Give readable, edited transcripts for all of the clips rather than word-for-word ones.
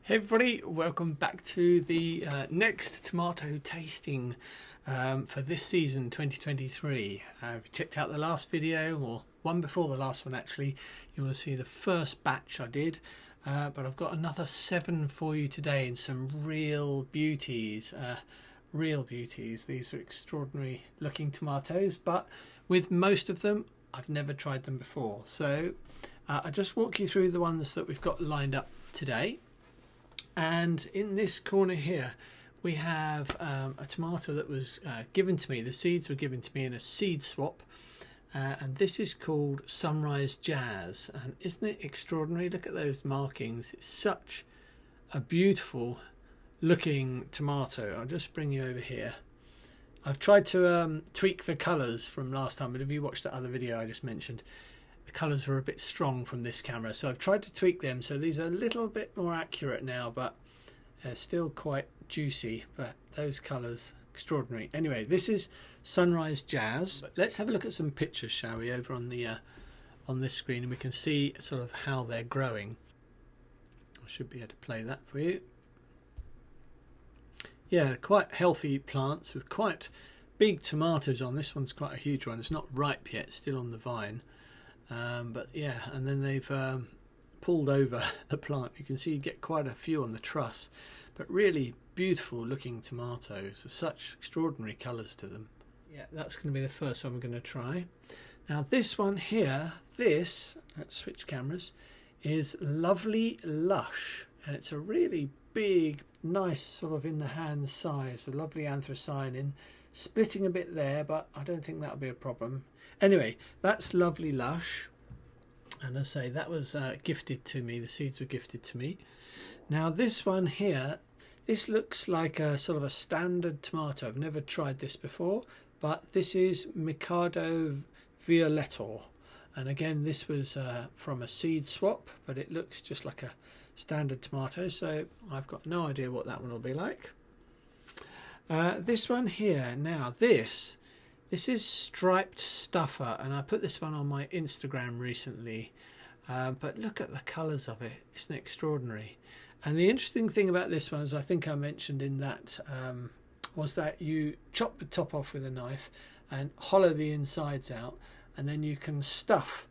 Hey everybody, welcome back to the next tomato tasting for this season 2023. I've checked out the last video, or one before the last one actually. You want to see the first batch I did, but I've got another 7 for you today and some real beauties. These are extraordinary looking tomatoes, but with most of them I've never tried them before. So I'll just walk you through the ones that we've got lined up today. And in this corner here we have a tomato that was given to me. The seeds were given to me in a seed swap, and this is called Sunrise Jazz. And isn't it extraordinary? Look at those markings. It's such a beautiful looking tomato. I'll just bring you over here. I've tried to tweak the colours from last time, but if you watched that other video I just mentioned, the colours were a bit strong from this camera, so I've tried to tweak them so these are a little bit more accurate now, but they're still quite juicy. But those colours, extraordinary. Anyway, this is Sunrise Jazz. But let's have a look at some pictures, shall we, over on the on this screen, and we can see sort of how they're growing. I should be able to play that for you. Yeah, quite healthy plants with quite big tomatoes on. This one's quite a huge one. It's not ripe yet, still on the vine. But yeah, and then they've pulled over the plant. You can see you get quite a few on the truss, but really beautiful looking tomatoes. Such extraordinary colours to them. Yeah, that's going to be the first one we're going to try. Now this one here, let's switch cameras, is Lovely Lush, and it's a really big, nice sort of in the hand size, a lovely anthocyanin, splitting a bit there, but I don't think that'll be a problem. Anyway, that's Lovely Lush, and I say that was gifted to me. The seeds were gifted to me. Now this one here, this looks like a sort of a standard tomato. I've never tried this before, but this is Mikado Violetor, and again this was from a seed swap, but it looks just like a standard tomato, so I've got no idea what that one will be like. This one here, now this is Striped Stuffer, and I put this one on my Instagram recently, but look at the colours of it. Isn't it extraordinary? And the interesting thing about this one, as I think I mentioned in that, was that you chop the top off with a knife and hollow the insides out, and then you can stuff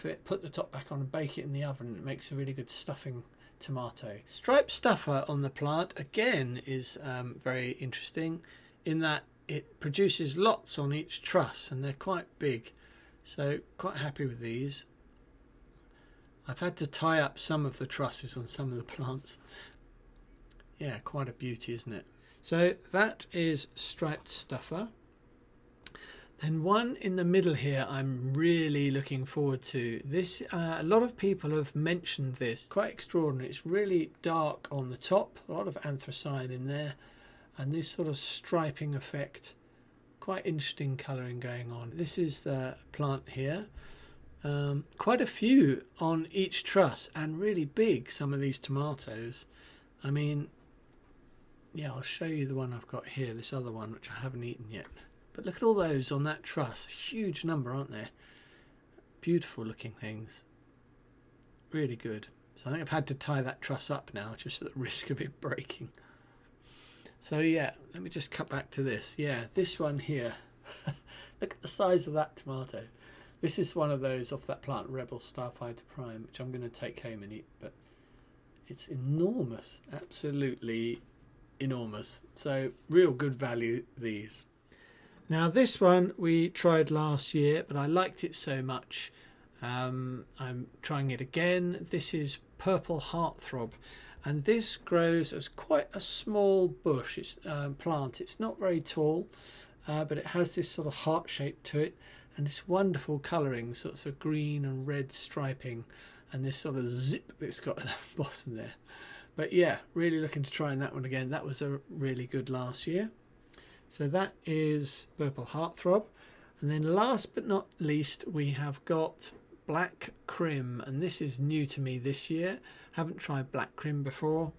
it, put the top back on and bake it in the oven. It makes a really good stuffing tomato. Striped Stuffer on the plant again is very interesting in that it produces lots on each truss, and they're quite big, so quite happy with these. I've had to tie up some of the trusses on some of the plants. Yeah, quite a beauty, isn't it? So that is Striped Stuffer. Then one in the middle here I'm really looking forward to. This a lot of people have mentioned this. Quite extraordinary. It's really dark on the top, a lot of anthracene in there, and this sort of striping effect. Quite interesting colouring going on. This is the plant here. Quite a few on each truss, and really big, some of these tomatoes. I mean, yeah, I'll show you the one I've got here, this other one which I haven't eaten yet. But look at all those on that truss. A huge number, aren't there? Beautiful looking things. Really good. So I think I've had to tie that truss up now, just at the risk of it breaking. So yeah, let me just cut back to this. Yeah, this one here. Look at the size of that tomato. This is one of those off that plant, Rebel Starfighter Prime, which I'm going to take home and eat. But it's enormous. Absolutely enormous. So real good value, these. Now this one we tried last year, but I liked it so much. I'm trying it again. This is Purple Heartthrob, and this grows as quite a small bush. It's plant. It's not very tall, but it has this sort of heart shape to it, and this wonderful colouring, sorts of green and red striping, and this sort of zip that's got at the bottom there. But yeah, really looking to try that one again. That was a really good last year. So that is Purple Heartthrob. And then last but not least, we have got Black Krim, and this is new to me this year. Haven't tried Black Krim before.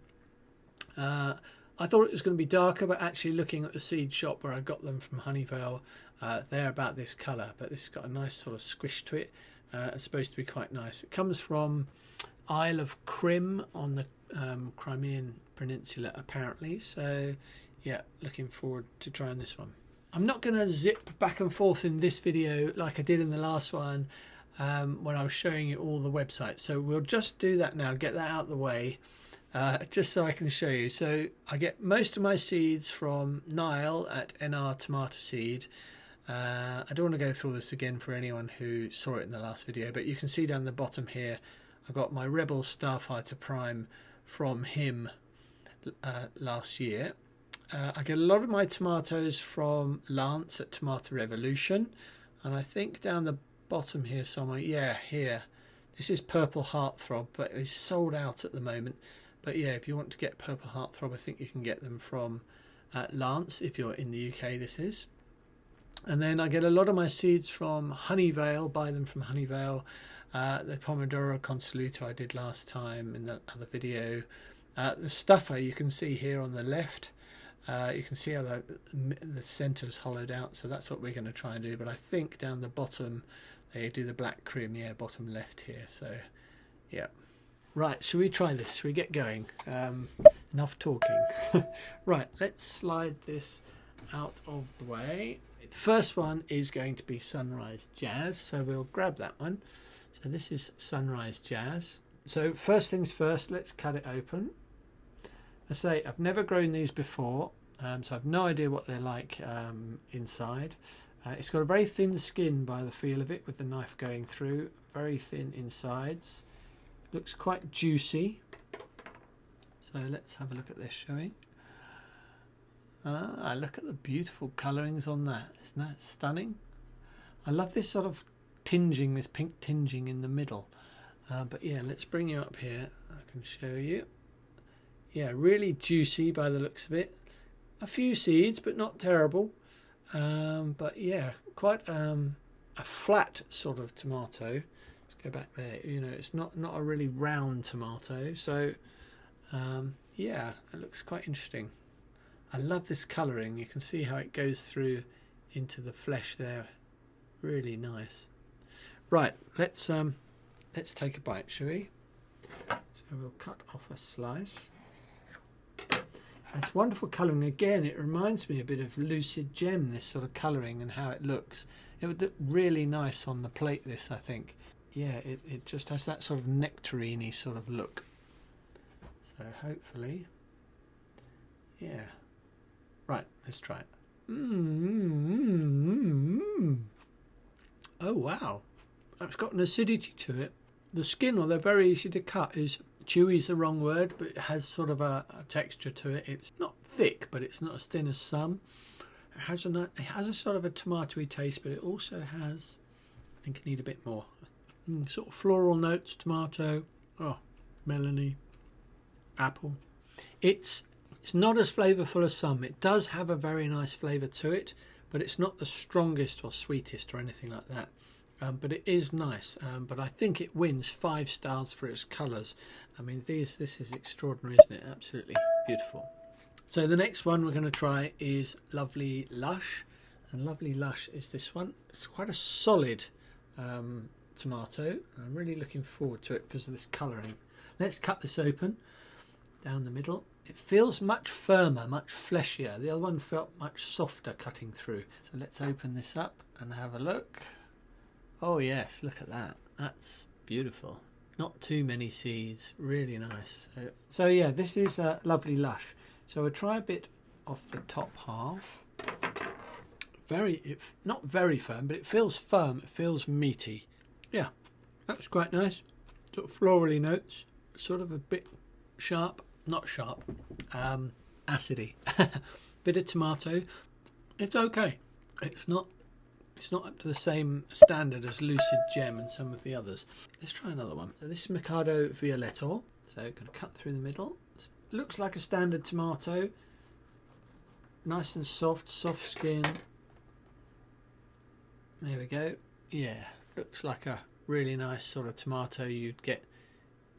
I thought it was going to be darker, but actually looking at the seed shop where I got them from Honeyvale, they're about this colour, but this has got a nice sort of squish to it. It's supposed to be quite nice. It comes from Isle of Krim on the Crimean Peninsula apparently. So yeah, looking forward to trying this one. I'm not going to zip back and forth in this video like I did in the last one when I was showing you all the websites. So we'll just do that now, get that out of the way, just so I can show you. So I get most of my seeds from Niall at NR Tomato Seed. I don't want to go through this again for anyone who saw it in the last video, but you can see down the bottom here I got my Rebel Starfighter Prime from him last year. I get a lot of my tomatoes from Lance at Tomato Revolution, and I think down the bottom here somewhere, yeah, here, this is Purple Heartthrob, but it's sold out at the moment. But yeah, if you want to get Purple Heartthrob, I think you can get them from Lance if you're in the UK. This is. And then I get a lot of my seeds from Honeyvale, buy them from Honeyvale. The Pomodoro Consoluto I did last time in the other video. The stuffer you can see here on the left. You can see how the centre's hollowed out, so that's what we're going to try and do. But I think down the bottom they do the black Krim, yeah, bottom left here. So yeah, right, should we try this? Should we get going? Enough talking. Right, let's slide this out of the way. The first one is going to be Sunrise Jazz, so we'll grab that one. So this is Sunrise Jazz. So first things first, let's cut it open. I say I've never grown these before, so I've no idea what they're like inside. It's got a very thin skin by the feel of it, with the knife going through. Very thin insides. Looks quite juicy. So let's have a look at this, shall we? Look at the beautiful colourings on that. Isn't that stunning? I love this sort of tinging, this pink tinging in the middle. But yeah, let's bring you up here. I can show you. Yeah, really juicy by the looks of it. A few seeds, but not terrible. But yeah, quite a flat sort of tomato. Let's go back there. You know, it's not a really round tomato. So yeah, it looks quite interesting. I love this colouring. You can see how it goes through into the flesh there. Really nice. Right, let's take a bite, shall we? So we'll cut off a slice. It's wonderful colouring. Again, it reminds me a bit of Lucid Gem, this sort of colouring and how it looks. It would look really nice on the plate, this, I think. Yeah, it just has that sort of nectarine-y sort of look. So hopefully, yeah. Right, let's try it. Oh, wow. It's got an acidity to it. The skin, although very easy to cut, is chewy is the wrong word, but it has sort of a texture to it. It's not thick, but it's not as thin as some. It has a sort of a tomatoey taste, but it also has, I think I need a bit more. Sort of floral notes, tomato, melony, apple. It's not as flavourful as some. It does have a very nice flavour to it, but it's not the strongest or sweetest or anything like that. But it is nice. But I think it wins 5 stars for its colours. I mean, this is extraordinary, isn't it? Absolutely beautiful. So the next one we're going to try is Lovely Lush. And Lovely Lush is this one. It's quite a solid tomato. I'm really looking forward to it because of this colouring. Let's cut this open down the middle. It feels much firmer, much fleshier. The other one felt much softer cutting through. So let's open this up and have a look. Oh yes, look at that. That's beautiful. Not too many seeds. Really nice. So yeah, this is Lovely Lush. So we'll try a bit off the top half. Not very firm, but it feels firm. It feels meaty. Yeah, that's quite nice. Sort of florally notes. Sort of a bit sharp. Not sharp. Acidy. Bit of tomato. It's okay. It's not up to the same standard as Lucid Gem and some of the others. Let's try another one. So this is Mikado Violetor. So I'm going to cut through the middle. Looks like a standard tomato. Nice and soft skin. There we go. Yeah, looks like a really nice sort of tomato you'd get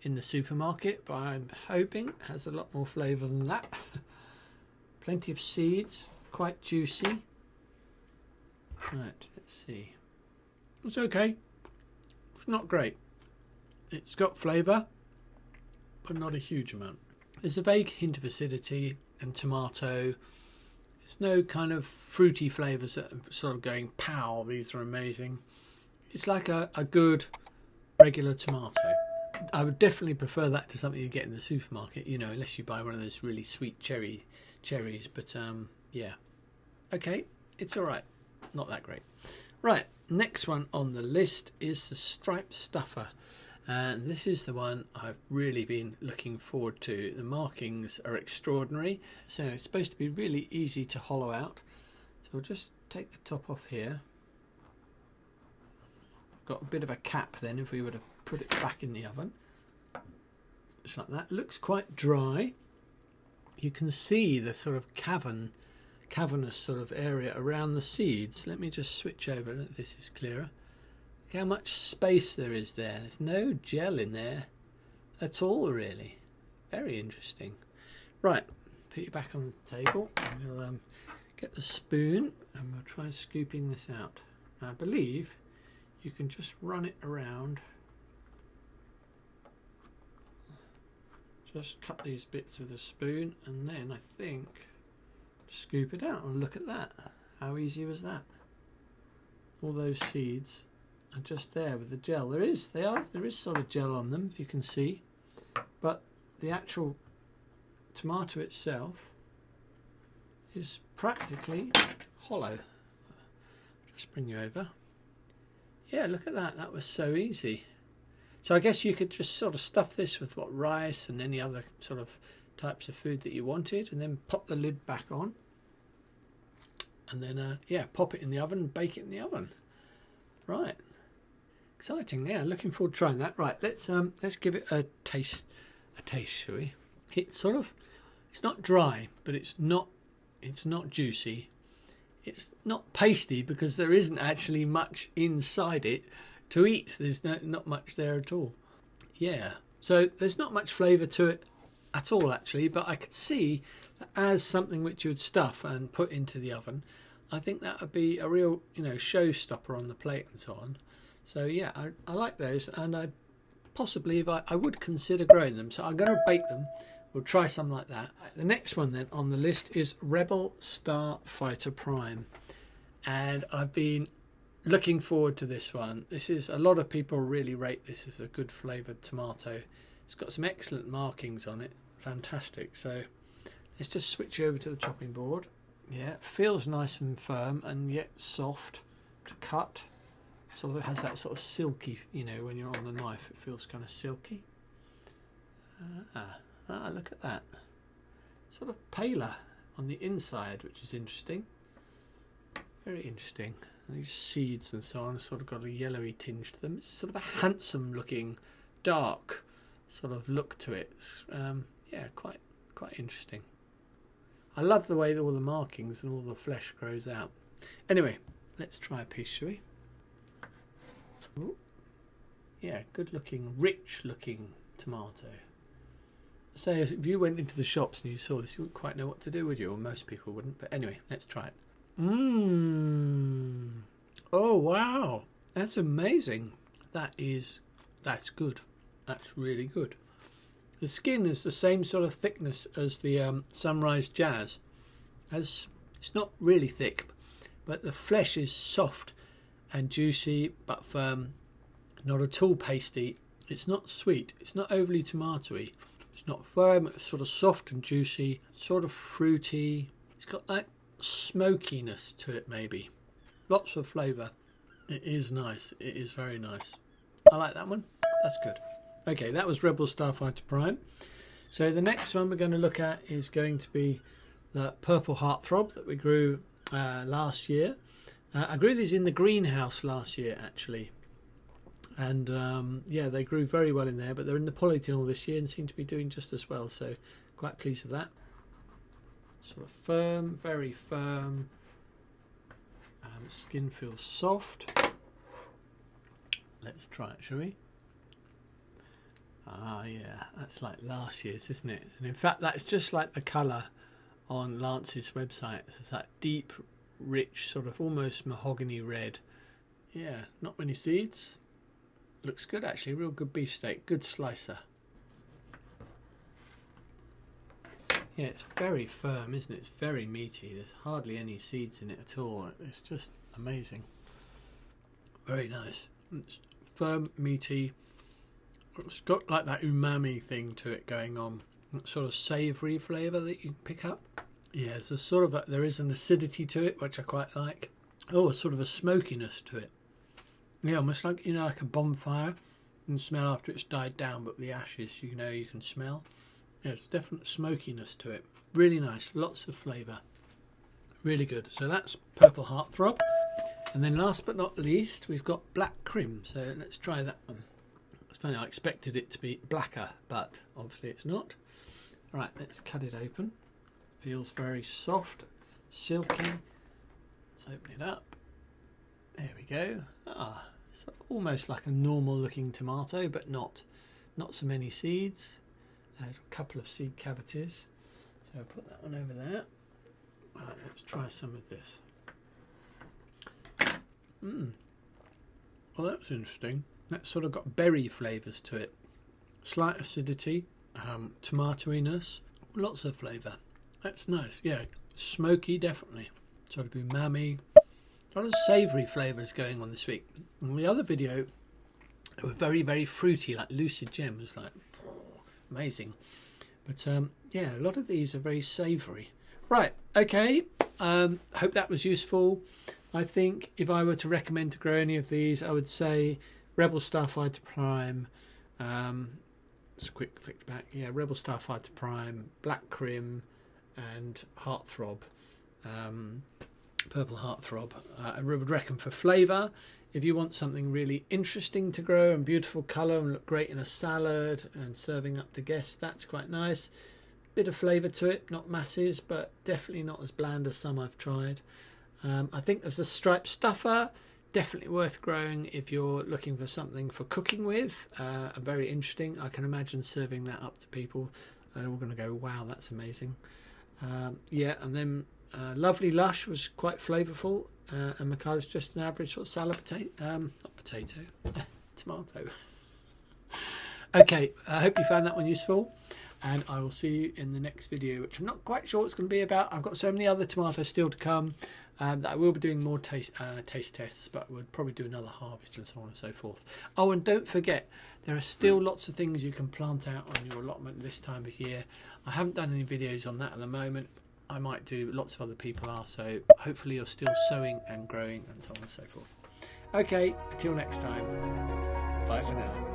in the supermarket, but I'm hoping it has a lot more flavour than that. Plenty of seeds, quite juicy. Right, let's see. It's okay. It's not great. It's got flavour. but not a huge amount. There's a vague hint of acidity and tomato. There's no kind of fruity flavours that are sort of going, pow, these are amazing. It's like a good regular tomato. I would definitely prefer that to something you get in the supermarket, you know, unless you buy one of those really sweet cherries. But yeah, okay, it's all right. Not that great. Right, next one on the list is the striped stuffer. And this is the one I've really been looking forward to. The markings are extraordinary. So it's supposed to be really easy to hollow out. So we'll just take the top off here. Got a bit of a cap then if we were to put it back in the oven. Just like that. Looks quite dry. You can see the sort of cavernous sort of area around the seeds. Let me just switch over. This is clearer. Look how much space there is there. There's no gel in there at all, really. Very interesting. Right, put you back on the table. We'll get the spoon and we'll try scooping this out. Now, I believe you can just run it around. Just cut these bits with a spoon and then I think scoop it out. And look at that. How easy was that? All those seeds are just there with the gel. There is sort of gel on them, if you can see, but the actual tomato itself is practically hollow. Just bring you over. Yeah, look at that. That was so easy. So I guess you could just sort of stuff this with rice and any other sort of types of food that you wanted, and then pop the lid back on, and then yeah, pop it in the oven and bake it in the oven. Right. Exciting, yeah. Looking forward to trying that. Right, let's give it a taste, shall we? It's not dry, but it's not juicy. It's not pasty because there isn't actually much inside it to eat. There's not much there at all. Yeah, so there's not much flavour to it at all actually, but I could see that as something which you would stuff and put into the oven. I think that would be a real, you know, showstopper on the plate and so on. So yeah, I like those, and I would consider growing them. So I'm going to bake them. We'll try some like that. The next one then on the list is Rebel Starfighter Prime, and I've been looking forward to this one. This is, a lot of people really rate this as a good flavoured tomato. It's got some excellent markings on it. Fantastic. So let's just switch over to the chopping board. Yeah, it feels nice and firm and yet soft to cut. Sort of has that sort of silky, you know, when you're on the knife, it feels kind of silky. Look at that. Sort of paler on the inside, which is interesting. Very interesting. And these seeds and so on sort of got a yellowy tinge to them. It's sort of a handsome looking, dark sort of look to it. Yeah, quite interesting. I love the way that all the markings and all the flesh grows out. Anyway, let's try a piece, shall we? Ooh. Yeah, good looking, rich looking tomato. So if you went into the shops and you saw this, you wouldn't quite know what to do, would you? Or most people wouldn't. But anyway, let's try it. Oh wow, that's amazing. That's good. That's really good. The skin is the same sort of thickness as the Sunrise Jazz. It's not really thick, but the flesh is soft and juicy but firm, not at all pasty. It's not sweet, it's not overly tomatoey, it's not firm, it's sort of soft and juicy, sort of fruity. It's got that smokiness to it maybe. Lots of flavour. It is nice, it is very nice. I like that one, that's good. Okay, that was Rebel Starfighter Prime. So the next one we're going to look at is going to be the purple Heartthrob that we grew last year. I grew these in the greenhouse last year actually, and yeah, they grew very well in there, but they're in the polytunnel this year and seem to be doing just as well, so quite pleased with that. Sort of firm, very firm. Skin feels soft. Let's try it, shall we? Ah yeah, that's like last year's, isn't it? And in fact that's just like the colour on Lance's website. It's that deep, rich, sort of almost mahogany red. Yeah, not many seeds. Looks good actually, real good beefsteak, good slicer. Yeah, it's very firm, isn't it? It's very meaty. There's hardly any seeds in it at all. It's just amazing. Very nice. It's firm, meaty. It's got like that umami thing to it going on. That sort of savoury flavour that you can pick up. Yeah, there's a sort of there is an acidity to it, which I quite like. Oh, a sort of a smokiness to it. Yeah, almost like, you know, like a bonfire. You can smell after it's died down, but the ashes, you know, you can smell. Yeah, it's definite smokiness to it. Really nice, lots of flavour. Really good. So that's Purple Heartthrob. And then last but not least, we've got Black Krim. So let's try that one. It's funny, I expected it to be blacker, but obviously it's not. Right, let's cut it open. Feels very soft, silky. Let's open it up. There we go. Ah, it's almost like a normal looking tomato, but not so many seeds. There's a couple of seed cavities. So I'll put that one over there. Right, let's try some of this. Well, that's interesting. That's sort of got berry flavours to it. Slight acidity, tomatoiness, lots of flavour. That's nice. Yeah, smoky, definitely. Sort of umami. A lot of savoury flavours going on this week. In the other video, they were very, very fruity, like Lucid Gem was like amazing. But yeah, a lot of these are very savoury. Right, okay. Hope that was useful. I think if I were to recommend to grow any of these, I would say Rebel Starfighter Prime. It's a quick flick back. Yeah, Rebel Starfighter Prime, Black Krim, and Heartthrob. Purple Heartthrob. I would reckon for flavour. If you want something really interesting to grow and beautiful colour and look great in a salad and serving up to guests, that's quite nice. Bit of flavour to it, not masses, but definitely not as bland as some I've tried. I think there's a striped stuffer, definitely worth growing if you're looking for something for cooking with. Very interesting. I can imagine serving that up to people. They're all going to go, wow, that's amazing. Yeah, and then lovely Lush was quite flavourful. And Mikado's just an average sort of salad potato. Not potato, tomato. Okay, I hope you found that one useful. And I will see you in the next video, which I'm not quite sure what it's going to be about. I've got so many other tomatoes still to come that I will be doing more taste tests, but we'll probably do another harvest and so on and so forth. Oh, and don't forget, there are still lots of things you can plant out on your allotment this time of year. I haven't done any videos on that at the moment. I might do, lots of other people are, so hopefully you're still sowing and growing and so on and so forth. Okay, until next time, bye for now.